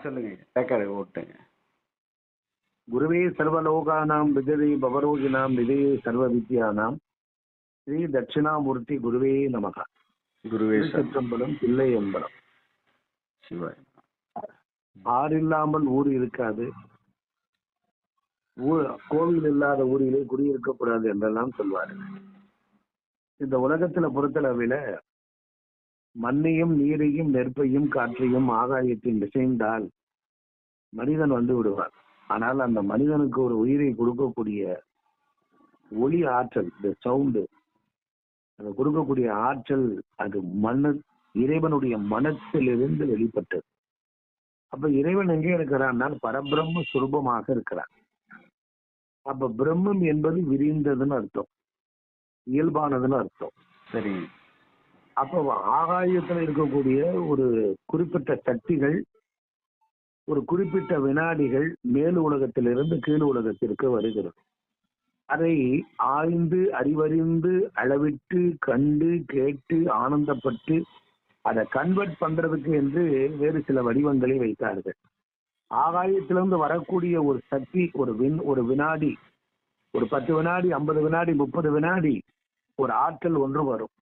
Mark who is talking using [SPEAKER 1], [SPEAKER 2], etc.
[SPEAKER 1] சொல்லுங்க. ரெக்கார்டு ஓட்டுங்க.
[SPEAKER 2] குருவே சர்வலோகானாம் விஜயே பவரோகினாம் நிதையே சர்வ வித்யானாம் ஸ்ரீ தட்சிணாமூர்த்தி குருவே நமகா.
[SPEAKER 1] குருவே
[SPEAKER 2] திருச்சிற்றம்பலம், தில்லை அம்பலம்.
[SPEAKER 1] சிவாய்.
[SPEAKER 2] ஆறு இல்லாமல் ஊர் இருக்காது, கோவில் இல்லாத ஊரிலே குடியிருக்கக்கூடாது என்றெல்லாம் சொல்வார்கள். இந்த உலகத்துல பொறுத்தளவில மண்ணையும் நீரையும் நெருப்பையும் காற்றையும் ஆகாயத்தையும் இசைந்தால் மனிதன் வந்து விடுவார். ஆனால் அந்த மனிதனுக்கு ஒரு உயிரை கொடுக்கக்கூடிய ஒளி ஆற்றல், இந்த சவுண்டு, அது கொடுக்கக்கூடிய ஆற்றல், அது இறைவனுடைய மனத்திலிருந்து வெளிப்பட்டது. அப்ப இறைவன் எங்கே இருக்கிறான்? பரபிரம்ம சுரூபமாக இருக்கிறான். அப்ப பிரம்மம் என்பது விரிந்ததுன்னு அர்த்தம், இயல்பானதுன்னு அர்த்தம்.
[SPEAKER 1] சரி.
[SPEAKER 2] அப்ப ஆகாயத்துல இருக்கக்கூடிய ஒரு குறிப்பிட்ட சக்திகள், ஒரு குறிப்பிட்ட வினாடிகள் மேல் உலகத்திலிருந்து கீழ் உலகத்திற்கு வருகிறது. அதை ஆய்ந்து அறிவறிந்து அளவிட்டு கண்டு கேட்டு ஆனந்தப்பட்டு அதை கன்வெர்ட் பண்றதுக்கு என்று வேறு சில வடிவங்களை வைத்தார்கள். ஆகாயத்திலிருந்து வரக்கூடிய ஒரு சக்தி, ஒரு வினாடி, ஒரு 10 வினாடி, 50 வினாடி, 30 வினாடி ஒரு ஆற்றல் ஒன்று வரும்.